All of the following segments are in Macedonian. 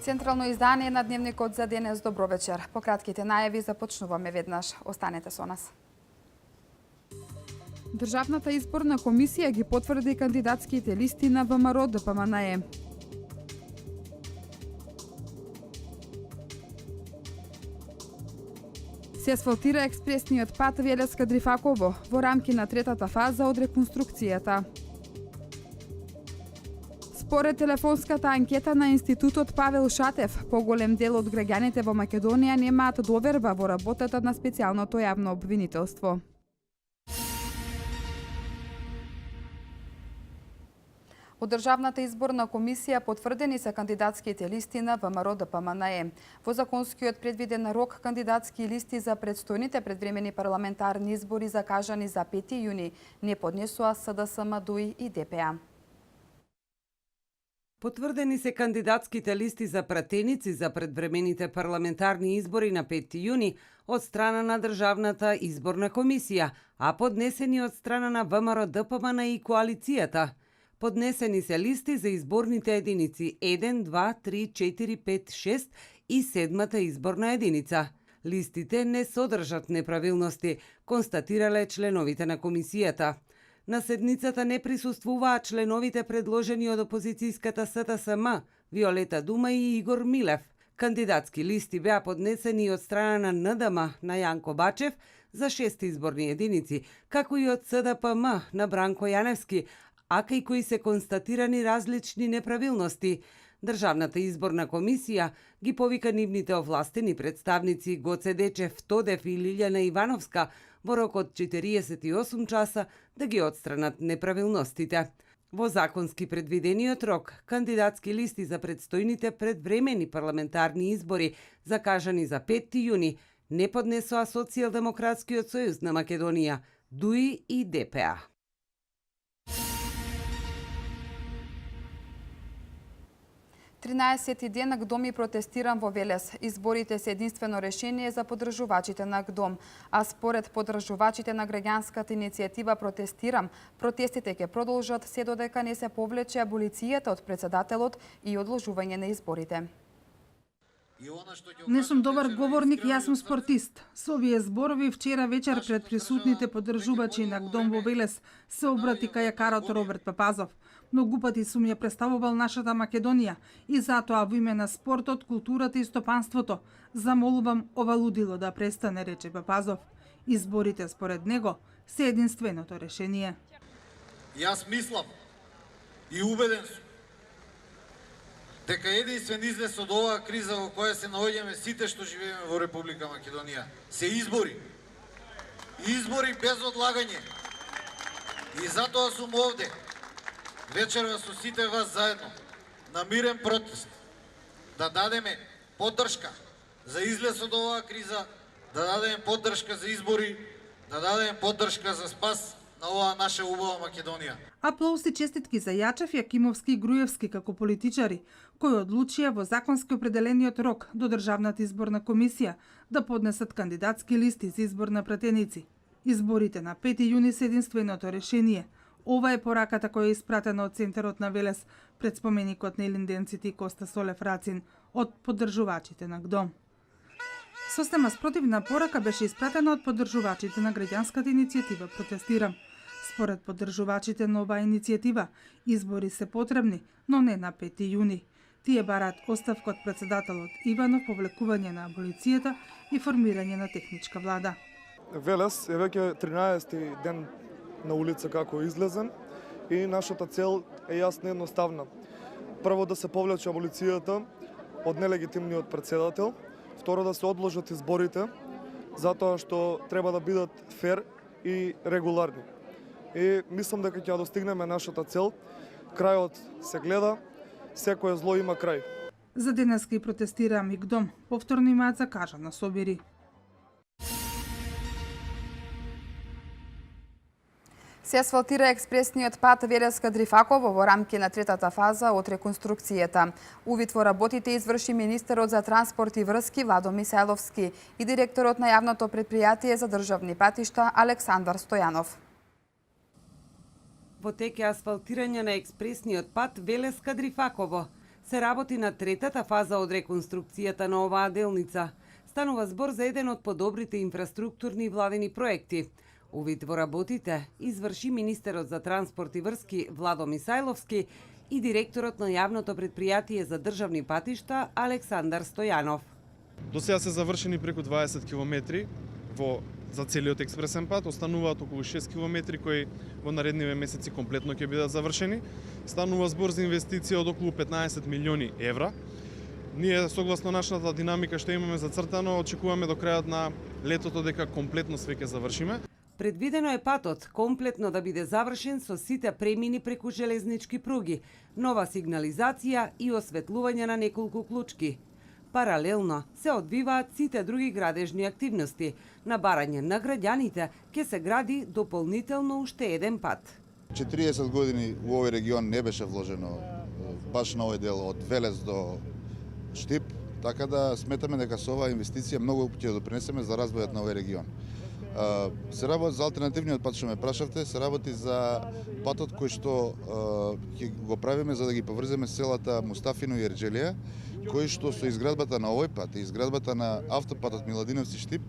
Централно издание на Дневникот за денес. Добро вечер. По кратките најави започнуваме веднаш. Останете со нас. Државната изборна комисија ги потврди кандидатските листи на ВМРО ДПМНЕ. Се асфалтира експресниот пат Велеска-Дрифаково во рамки на третата фаза од реконструкцијата. Според телефонската анкета на Институтот Павел Шатев, поголем дел од граѓаните во Македонија немаат доверба во работата на специјалното јавно обвинителство. Од Државната изборна комисија потврдени се кандидатските листи на ВМРО ДПМНЕ. Во законскиот предвиден рок кандидатски листи за предстојните предвремени парламентарни избори закажани за 5 јуни не поднесоа СДСМ, ДУИ и ДПА. Потврдени се кандидатските листи за пратеници за предвремените парламентарни избори на 5 јуни од страна на Државната изборна комисија, а поднесени од страна на ВМРО ДПМНЕ и коалицијата. Поднесени се листи за изборните единици 1, 2, 3, 4, 5, 6 и 7-та изборна единица. Листите не содржат неправилности, констатирале членовите на комисијата. На седницата не присуствуваа членовите предложени од опозицијската СТСМ, Виолета Дума и Игор Милев. Кандидатски листи беа поднесени од страна на НДМ на Јанко Бачев за 6 изборни единици, како и од СДПМ на Бранко Јаневски, а кај кои се констатирани различни неправилности. Државната изборна комисија ги повика нивните овластени представници Гоце Дечев, Тодев и Лилјана Ивановска во рок од 48 часа да ги отстранат неправилностите. Во законски предвидениот рок, кандидатски листи за предстојните предвремени парламентарни избори, закажани за 5 јуни, не поднесоа Социјалдемократскиот сојуз на Македонија, ДУИ и ДПА. Тринаесети ден ГДОМ и протестирам во Велес. Изборите се единствено решение за поддржувачите на ГДОМ, а според поддржувачите на граѓанската иницијатива Протестирам, протестите ќе продолжат се додека не се повлече аболицијата од председателот и одложување на изборите. Не сум добар говорник, јас сум спортист. Со овие зборови вчера вечер пред присутните поддржувачи на ГДОМ во Велес се обрати кајакарот Роберт Папазов. Многу пати сум ја представувал нашата Македонија и затоа во име на спортот, културата и стопанството замолувам ова лудило да престане, рече Папазов. Изборите според него се единственото решение. Јас мислам и убеден сум дека единствен излез од оваа криза во која се наоѓаме сите што живееме во Република Македонија се избори. Избори без одлагање. И затоа сум овде вечерва со сите вас заедно на мирен протест да дадеме поддршка за излез од оваа криза, да дадеме поддршка за избори, да дадеме поддршка за спас на оваа наша убава Македонија. Аплауз и честитки за Јачев, Јакимовски и Груевски како политичари, кои одлучија во законски определениот рок до Државната изборна комисија да поднесат кандидатски листи за избор на пратеници. Изборите на 5 јуни се единственото решение. Ова е пораката која е испратена од центарот на Велес пред споменикот на илинденците и Коста Солев Рацин од поддржувачите на ГДОМ. Состема спротивна порака беше испратена од поддржувачите на граѓанската иницијатива Протестирам. Според поддржувачите на оваа иницијатива, избори се потребни, но не на 5 јуни. Тие бараат оставка од председателот Иванов, повлекување на аболицијата и формирање на техничка влада. Велес е веќе 13-ти ден на улица како излезен и нашата цел е јасна и едноставна. Прво да се повлече аболицијата од нелегитимниот председател, второ да се одложат изборите, затоа што треба да бидат фер и регуларни. И мислам дека ќе достигнеме нашата цел. Крајот се гледа, секое зло има крај. За денеска и протестираа мигдом, повторно имаат закажана собери. Се асфалтира експресниот пат Велеска-Дрифаково во рамки на третата фаза од реконструкцијата. Увид во работите изврши министерот за транспорт и врски Владо Мисајловски и директорот на јавното претпријатие за државни патишта Александар Стојанов. Во тек е асфалтирање на експресниот пат Велеска-Дрифаково. Се работи на третата фаза од реконструкцијата на оваа делница. Станува збор за еден од подобрите инфраструктурни владени проекти. Увид во работите изврши министерот за транспорт и врски Владо Мисајловски и директорот на јавното претпријатие за државни патишта Александар Стојанов. До сега се завршени преку 20 километри за целиот експресен пат, остануваат околу 6 километри кои во наредниве месеци комплетно ќе бидат завршени. Станува збор за инвестиција од околу 15 милиони евра. Ние, согласно нашата динамика што имаме зацртано, очекуваме до крајот на летото дека комплетно све ќе завршиме. Предвидено е патот комплетно да биде завршен со сите премини преку железнички пруги, нова сигнализација и осветлување на неколку клучки. Паралелно се одвиваат сите други градежни активности. На барање на граѓаните ќе се гради дополнително уште еден пат. 40 години во овој регион не беше вложено баш на овој дел од Велес до Штип, така да сметаме дека со оваа инвестиција многу ќе допринесеме за развојот на овој регион. Се работи за алтернативниот пат што ме прашавте, се работи за патот кој што ќе го правиме за да ги поврземе селата Мустафино и Ерџелија, кои што со изградбата на овој пат и изградбата на автопатот Миладиновци Штип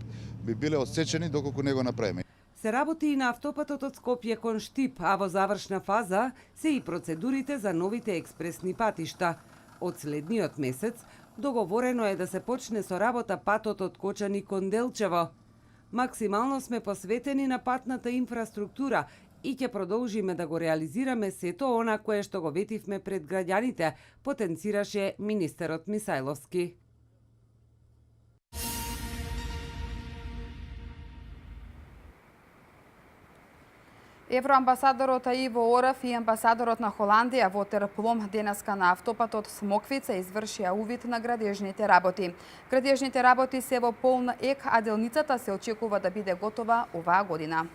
би биле отсечени доколку не го направиме. Се работи и на автопатот од Скопје кон Штип, а во завршна фаза се и процедурите за новите експресни патишта. Од следниот месец договорено е да се почне со работа патот од Кочани кон Делчево. Максимално сме посветени на патната инфраструктура и ќе продолжиме да го реализираме сето она кое што го ветивме пред граѓаните, потенцираше министерот Мисајловски. Евроамбасадорот Иво Орав и амбасадорот на Холандија Вотер Плом денеска на автопатот Смоквица извршија увид на градежните работи. Градежните работи се во полн ек, а делницата се очекува да биде готова оваа година.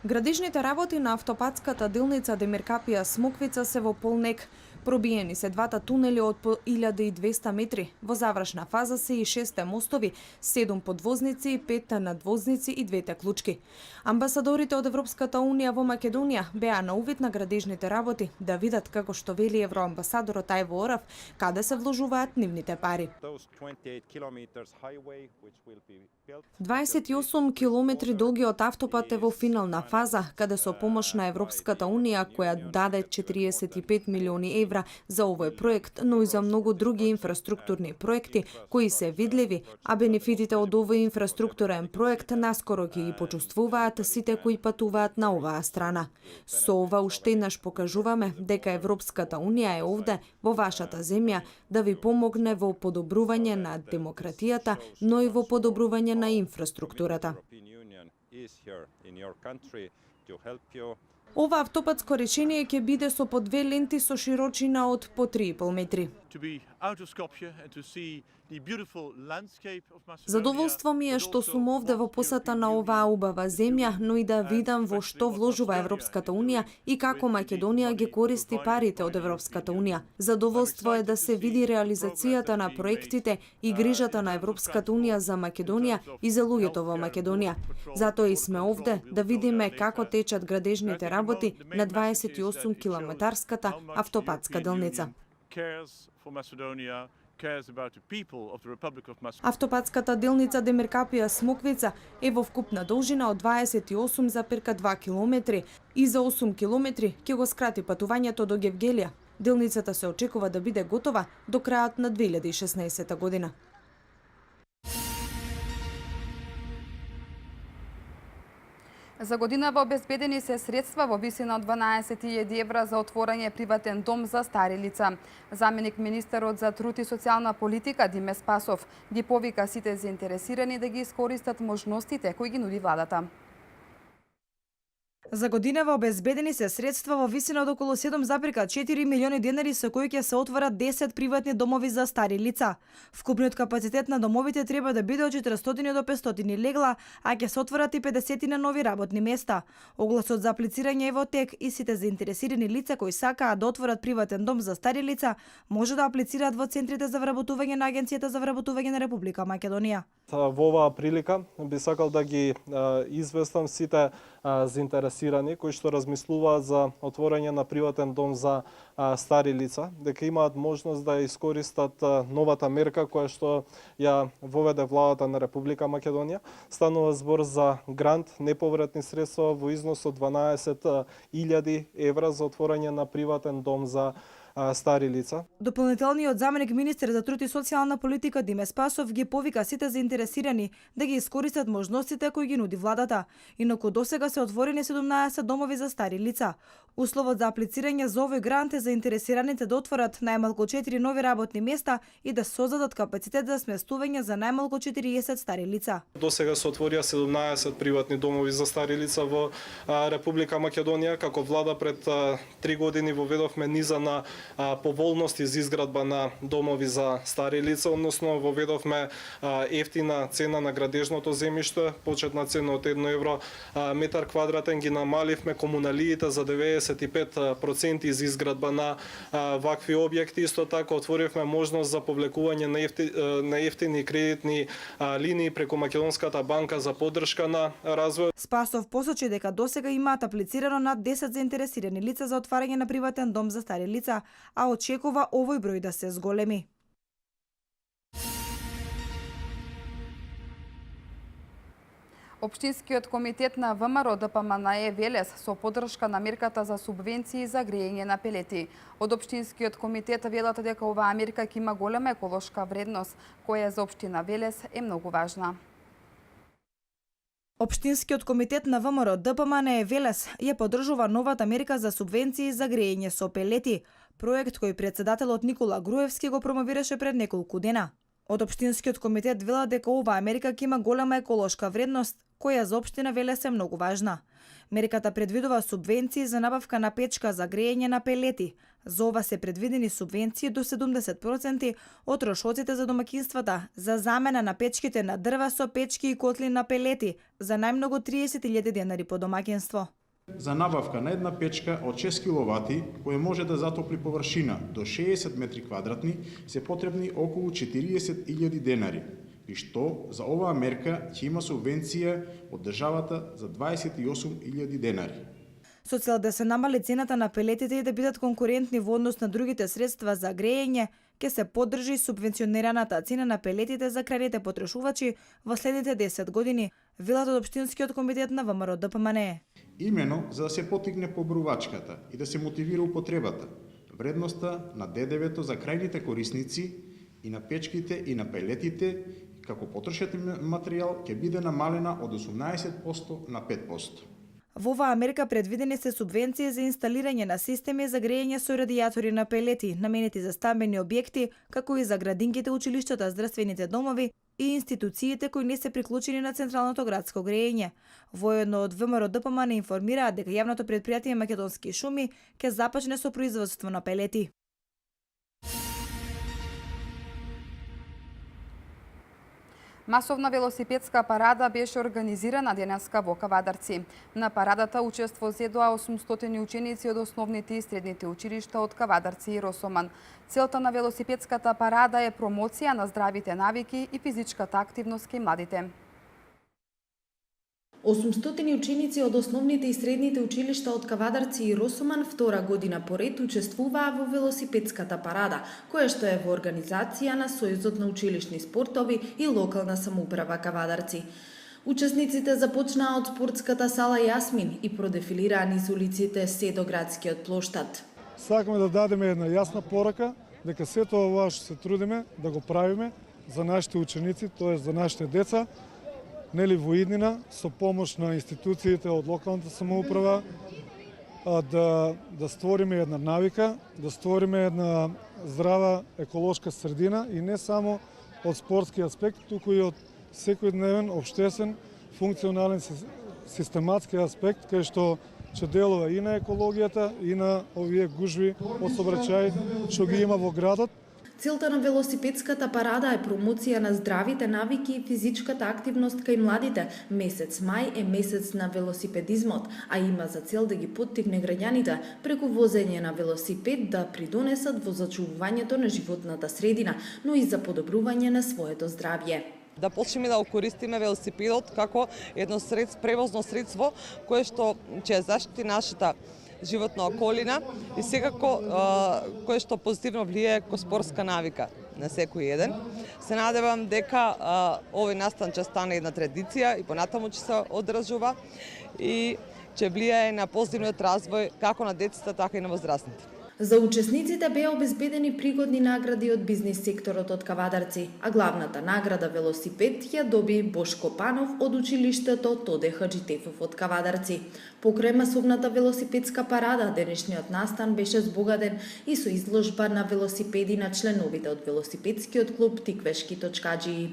Градежните работи на автопатската делница Демиркапија Смоквица се во полнек. Пробиени се двата тунели од по 1200 метри. Во завршна фаза се и 6 мостови, 7 подвозници, 5 надвозници и 2 клучки. Амбасадорите од Европската Унија во Македонија беа на увид на градежните работи да видат, како што вели евроамбасадорот Иво Орав, каде се вложуваат нивните пари. 28 километри долгиот автопат е во финална фаза, каде со помош на Европската Унија, која даде 45 милиони евра за овој проект, но и за многу други инфраструктурни проекти кои се видливи, а бенефитите од овој инфраструктурен проект наскоро ќе ги почувствуваат сите кои патуваат на оваа страна. Со ова уште еднаш покажуваме дека Европската Унија е овде, во вашата земја, да ви помогне во подобрување на демократијата, но и во подобрување на инфраструктурата. Ова автопатско решение ќе биде со по 2 ленти со широчина од по 3,5 метри. Задоволство ми е што сум овде во посета на оваа убава земја, но и да видам во што вложува Европската Унија и како Македонија ги користи парите од Европската Унија. Задоволство е да се види реализацијата на проектите и грижата на Европската Унија за Македонија и за луѓето во Македонија. Затоа и сме овде да видиме како течат градежните работи на 28 километарската автопатска делница. Автопатската делница Демиркапија Смоквица е во вкупна должина од 28,2 километри и за 8 километри ќе го скрати патувањето до Гевгелија. Делницата се очекува да биде готова до крајот на 2016 година. За годинава обезбедени се средства во висина од 12.000 евра за отворање приватен дом за стари лица. Заменик министерот за труд и социјална политика Диме Спасов ги повика сите заинтересирани да ги искористат можностите кои ги нуди владата. За годинава обезбедени се средства во висина од околу 7,4 милиони денари со кои ќе се отворат 10 приватни домови за стари лица. Вкупниот капацитет на домовите треба да биде од 400 до 500 легла, а ќе се отворат и 50 на нови работни места. Огласот за аплицирање е во тек и сите заинтересирани лица кои сакаат да отворат приватен дом за стари лица може да аплицираат во центрите за вработување на Агенцијата за вработување на Република Македонија. Во оваа прилика би сакал да ги известам сите заинтересирани кои што размислуваат за отворање на приватен дом за стари лица, дека имаат можност да искористат новата мерка која што ја воведе владата на Република Македонија. Станува збор за грант, неповратни средства во износ од 12.000 евра за отворање на приватен дом за стари лица. Дополнителниот заменик министер за труд и социјална политика Диме Спасов ги повика сите заинтересирани да ги искористат можностите кои ги нуди владата. Инаку досега се отворени 17 домови за стари лица. Условот за аплицирање за овој грант е заинтересираните да отворат најмалку 4 нови работни места и да создадат капацитет за сместување за најмалку 40 стари лица. Досега се отворија 17 приватни домови за стари лица во Република Македонија. Како влада пред 3 години воведовме низа на поволности за изградба на домови за стари лица, односно воведовме ефтина цена на градежното земјиште, почетна цена од 1 евро метар квадратен, ги намаливме комуналиите за 95% за изградба на вакви објекти. Исто така отворивме можност за повлекување на ефтини кредитни линии преку Македонската банка за поддршка на развој. Спасов посочи дека досега имаат аплицирано над 10 заинтересирани лица за отварање на приватен дом за стари лица, а очекува овој број да се зголеми. Општинскиот комитет на ВМРО ДПМНЕ Велес со поддршка на мерката за субвенции за грејење на пелети. Од Општинскиот комитет велат дека оваа мерка ќе има голема еколошка вредност, која за општина Велес е многу важна. Општинскиот комитет на ВМРО ДПМНЕ Велес ја поддржува новата мерка за субвенции за грејење со пелети, проект кој председателот Никола Груевски го промовираше пред неколку дена. Од Општинскиот комитет велат дека оваа мерка ќе има голема еколошка вредност, која за општина Велес е многу важна. Мерката предвидува субвенции за набавка на печка за грејење на пелети. За ова се предвидени субвенции до 70% од трошоците за домаќинствата за замена на печките на дрва со печки и котли на пелети за најмногу 30.000 денари по домаќинство. За набавка на една печка од 6 киловати, која може да затопли површина до 60 метри квадратни, се потребни околу 40.000 денари, и што за оваа мерка ќе има субвенција од државата за 28.000 денари. Со цел да се намали цената на пелетите и да бидат конкурентни во однос на другите средства за грејење, ќе се поддржи субвенционираната цена на пелетите за крајните потрошувачи во следните 10 години, велат од Општинскиот комитет на ВМРО ДПМНЕ. Имено за да се потигне побрувачката и да се мотивира употребата, вредноста на ДДВ-то за крајните корисници и на печките и на пелетите како потрошен материјал ќе биде намалена од 18% на 5%. Во оваа мерка предвидени се субвенции за инсталирање на системи за грејење со радијатори на пелети, наменети за стамбени објекти, како и за градинките, училиштата, здравствените домови и институциите кои не се приклучени на централното градско грејење. Воедно од ВМРО ДПМНЕ информираат дека јавното претпријатие Македонски шуми ќе започне со производство на пелети. Масовна велосипедска парада беше организирана денеска во Кавадарци. На парадата учество зедоа 800 ученици од основните и средните училишта од Кавадарци и Росоман. Целта на велосипедската парада е промоција на здравите навики и физичката активност кај младите. 800 ученици од основните и средните училишта од Кавадарци и Росоман втора година поред учествуваа во велосипедската парада, која што е во организација на Сојузот на училишни спортови и локална самоуправа Кавадарци. Учесниците започнаа од спортската сала Јасмин и продефилираа низ улиците се до градскиот плоштад. Сакаме да дадеме една јасна порака дека се тоа ова што се трудиме да го правиме за нашите ученици, тоест за нашите деца, нели во иднина со помош на институциите од локалната самоуправа да створиме една навика, да створиме една здрава еколошка средина и не само од спортски аспект, туку и од секојдневен, општесен, функционален, систематски аспект, кај што че делува и на екологијата, и на овие гужви од сообраќај што ги има во градот. Целта на велосипедската парада е промоција на здравите навики и физичката активност кај младите. Месец мај е месец на велосипедизмот, а има за цел да ги поттикне граѓаните преку возење на велосипед да придонесат во зачувувањето на животната средина, но и за подобрување на своето здравје. Да почнеме да го користиме велосипедот како едно превозно средство кое што ќе заштити нашата животна околина и секако кое што позитивно влијае ко спортска навика на секој еден. Се надевам дека овој настан ќе стане една традиција и понатаму ќе се одржува и ќе влијае на позитивниот развој како на децата, така и на возрастните. За учесниците беа обезбедени пригодни награди од бизнис секторот од Кавадарци, а главната награда велосипед ја доби Бошко Панов од училиштето Тоде Хаджитефов од Кавадарци. Покрај масовната велосипедска парада, денешниот настан беше збогаден и со изложба на велосипеди на членовите од велосипедскиот клуб Тиквешки точкаджии.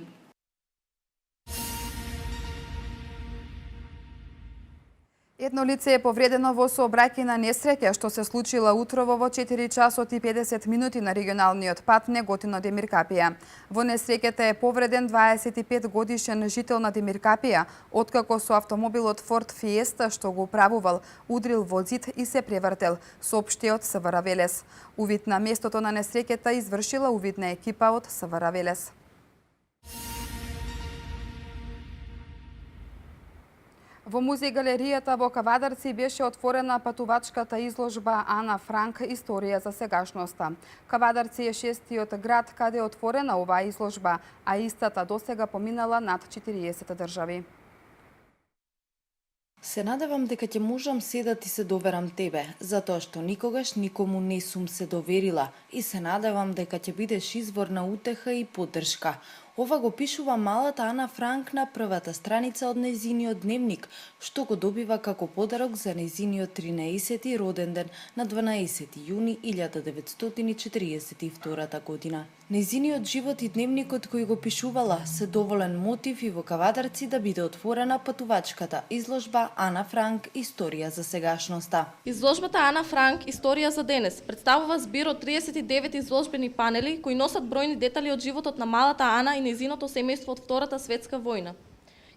Едно лице е повредено во сообраќајна несреќа што се случила утрово во 4 часот и 50 минути на регионалниот пат Неготино Демиркапија. Во несреќата е повреден 25 годишен жител на Демиркапија, откако со автомобилот Ford Fiesta што го управувал удрил во зид и се превртел, соопшти од СВР Велес. Увид на местото на несреќата извршила увидна екипа од СВР Велес. Во музеј-галеријата во Кавадарци беше отворена патувачката изложба Ана Франк Историја за сегашноста. Кавадарци е 6-тиот град каде е отворена оваа изложба, а истата досега поминала над 40 држави. Се надевам дека ќе можам се да ти се доверам тебе, затоа што никогаш никому не сум се доверила и се надевам дека ќе бидеш извор на утеха и поддршка. Ова го пишува малата Ана Франк на првата страница од нејзиниот дневник, што го добива како подарок за нејзиниот 13-ти роден ден на 12 јуни 1942 година. Нејзиниот живот и дневникот кој го пишувала се доволен мотив и во Кавадарци да биде отворена патувачката изложба Ана Франк Историја за сегашноста. Изложбата Ана Франк Историја за денес представува збир од 39 изложбени панели кои носат бројни детали од животот на малата Ана и нејзиното семејство од Втората светска војна.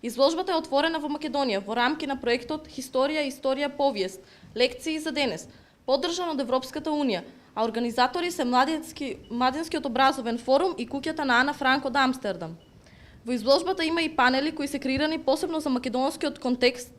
Изложбата е отворена во Македонија во рамки на проектот Историја, Историја, Повиест, лекции за денес, поддржан од Европската Унија, а организатори се Младинскиот образовен форум и куќата на Ана Франк од Амстердам. Во изложбата има и панели кои се креирани посебно за македонскиот контекст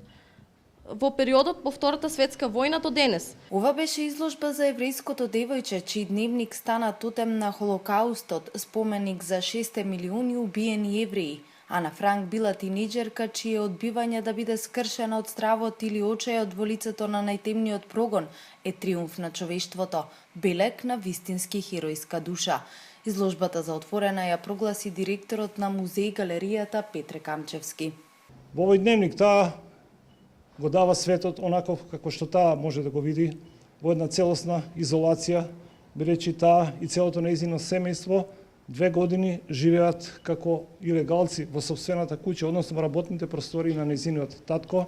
во периодот по Втората светска војна до денес. Ова беше изложба за еврејското девојче, чиј дневник стана тотем на Холокаустот, споменик за 6 милиони убиени евреи. Ана Франк била тинејџерка чие одбивање да биде скршена од стравот или очајот во лицето на најтемниот прогон е триумф на човештвото, белег на вистински херојска душа. Изложбата за отворена ја прогласи директорот на музеј-галеријата Петре Камчевски. Во овој дневник таа го дава светот онаков како што таа може да го види во една целосна изолација, бидејќи таа и целото нејзино семејство 2 години живеат како илегалци во сопствената куќа, односно во работните простори на нејзиниот татко.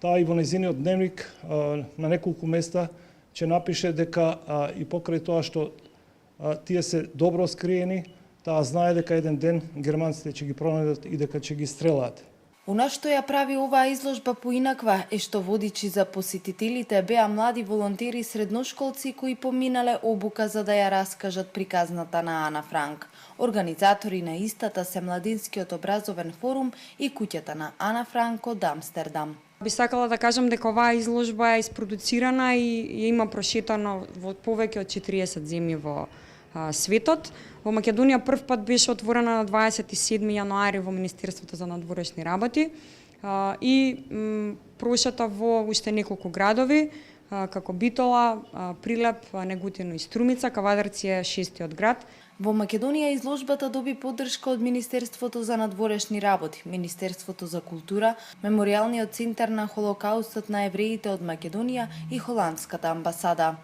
Таа и во нејзиниот дневник на неколку места ќе напише дека и покрај тоа што тие се добро скриени, таа знае дека еден ден германците ќе ги пронајдат и дека ќе ги стрелаат. Она што ја прави оваа изложба поинаква е што водичи за посетителите беа млади волонтери средношколци кои поминале обука за да ја раскажат приказната на Ана Франк. Организатори на истата се Младинскиот образовен форум и куќата на Ана Франк од Амстердам. Би сакала да кажам дека оваа изложба е испродуцирана и ја има прошетано во повеќе од 40 земји во светот. Во Македонија прв пат беше отворена на 27 јануари во Министерството за надворешни работи и прошета во уште неколку градови како Битола, Прилеп, Неготино и Струмица. Кавадарци е 6-тиот град. Во Македонија изложбата доби поддршка од Министерството за надворешни работи, Министерството за култура, Меморијалниот центар на Холокаустот на евреите од Македонија и Холандската амбасада.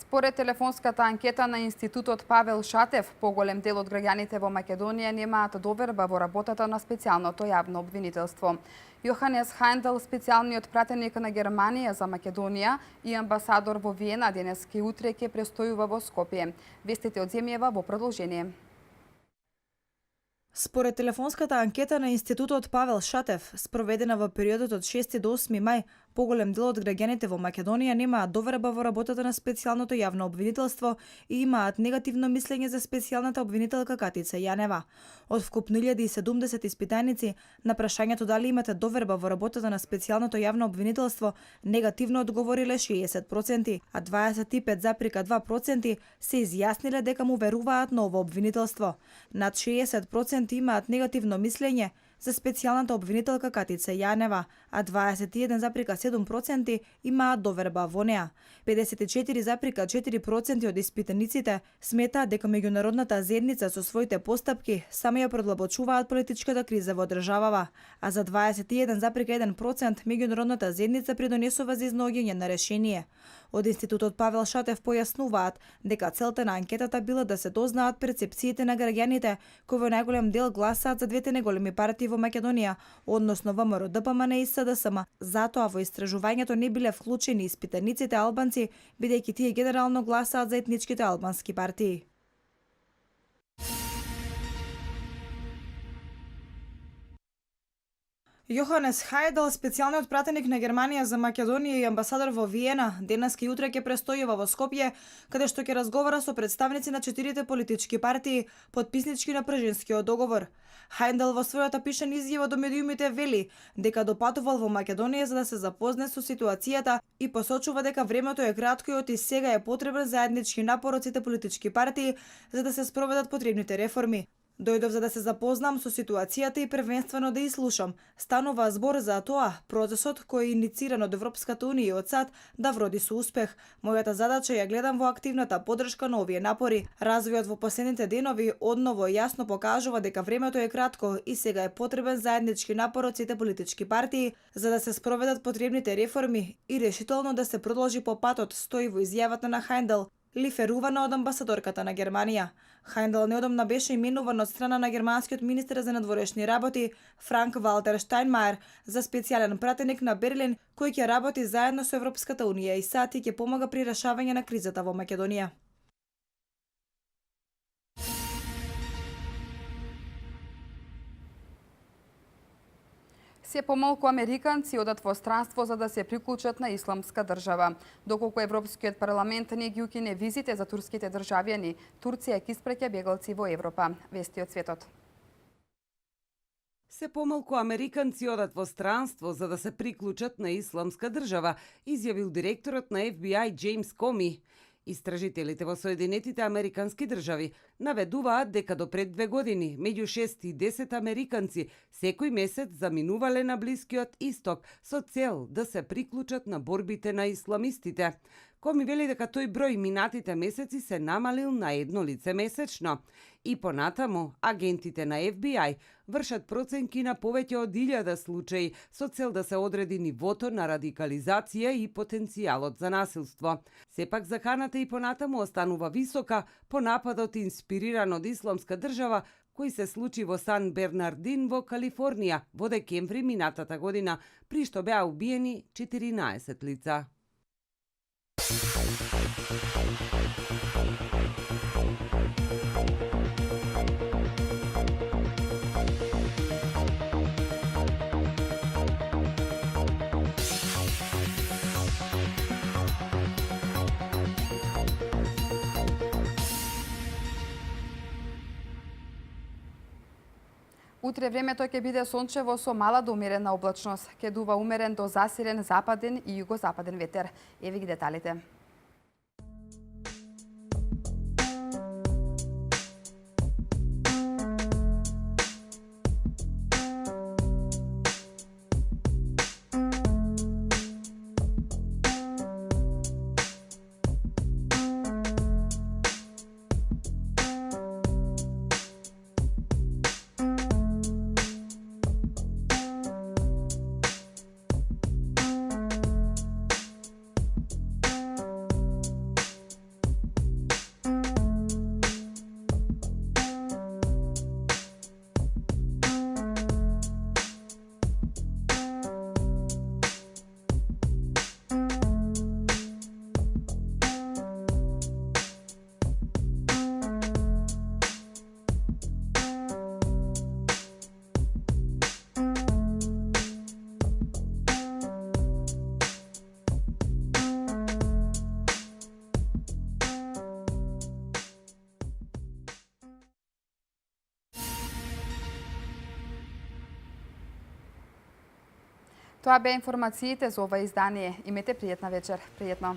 Според телефонската анкета на Институтот Павел Шатев, поголем дел од граѓаните во Македонија немаат доверба во работата на специјалното јавно обвинителство. Јоханес Хајндел, специјалниот пратеник на Германија за Македонија и амбасадор во Виена, денес и утре ќе престојува во Скопје. Вестите од земјава во продолжение. Според телефонската анкета на Институтот Павел Шатев, спроведена во периодот од 6 до 8 мај, поголем дел од граѓаните во Македонија немаат доверба во работата на специјалното јавно обвинителство и имаат негативно мислење за специјалната обвинителка Катица Јанева. Од вкупно 1070 испитаници, на прашањето дали имате доверба во работата на специјалното јавно обвинителство, негативно одговориле 60%, а 25,2% се изјасниле дека му веруваат на ово обвинителство. Над 60% имаат негативно мислење за специјалната обвинителка Катица Јанева, а 21,7% имаат доверба во неа. 54,4% од испитаниците сметаат дека меѓународната заедница со своите постапки само ја продлабочуваат политичката криза во државава, а за 21,1% меѓународната заедница придонесува за изнаоѓање на решение. Од Институтот Павел Шатев појаснуваат дека целта на анкетата била да се дознаат перцепциите на граѓаните кои во најголем дел гласаат за двете најголеми партии во Македонија, односно ВМРО ДПМН и СДСМ. Затоа во истражувањето не биле вклучени испитаниците албанци, бидејќи тие генерално гласаат за етничките албански партии. Јоханес Хајдел, специјалниот пратеник на Германија за Македонија и амбасадор во Виена, денес и утре ќе престојува во Скопје, каде што ќе разговара со представници на 4 политички партии, потписнички на Пржинскиот договор. Хајндел во својата пишена изјава до медиумите вели дека допатувал во Македонија за да се запозне со ситуацијата и посочува дека времето е кратко и оти сега е потребен заеднички напор од сите политички партии за да се спроведат потребните реформи. Дојдов за да се запознам со ситуацијата и првенствено да изслушам. Станува збор за тоа, процесот кој е инициран од Европската унија и од САД да вроди со успех. Мојата задача ја гледам во активната поддршка на овие напори. Развојот во последните денови одново јасно покажува дека времето е кратко и сега е потребен заеднички напор од сите политички партии за да се спроведат потребните реформи и решително да се продолжи по патот, стои во изјавата на Хајндел, лиферувана од амбасадорката на Германија. Хајндел неодамна беше именуван од страна на германскиот министер за надворешни работи Франк Валтер Штајнмајер за специјален пратеник на Берлин, кој ќе работи заедно со Европската унија и САД и ќе помага при решавање на кризата во Македонија. Се помалку американци одат во странство за да се приклучат на исламска држава. Доколку Европскиот парламент не ги укине визите за турските државјани, Турција ќе испраќа бегалци во Европа. Вести од светот. Се помалку американци одат во странство за да се приклучат на исламска држава, изјавил директорот на FBI Джеймс Коми. Истражителите во Соединетите Американски држави наведуваат дека до пред 2 години меѓу 6 и 10 американци секој месец заминувале на Блискиот Исток со цел да се приклучат на борбите на исламистите. Коми вели дека тој број минатите месеци се намалил на 1 лице месечно. И понатаму, агентите на FBI вршат проценки на повеќе од 1000 случаи со цел да се одреди нивото на радикализација и потенцијалот за насилство. Сепак заканата и понатаму останува висока по нападот инспириран од исламска држава кој се случи во Сан Бернардин во Калифорнија во декември минатата година, при што беа убиени 14 лица. Утре времето ќе биде сончево со мала до умерена облачност. Ќе дува умерен до засилен западен и југозападен ветер. Еви ги деталите. Тоа беа информациите за ова издание. Имете пријатна вечер. Пријатно.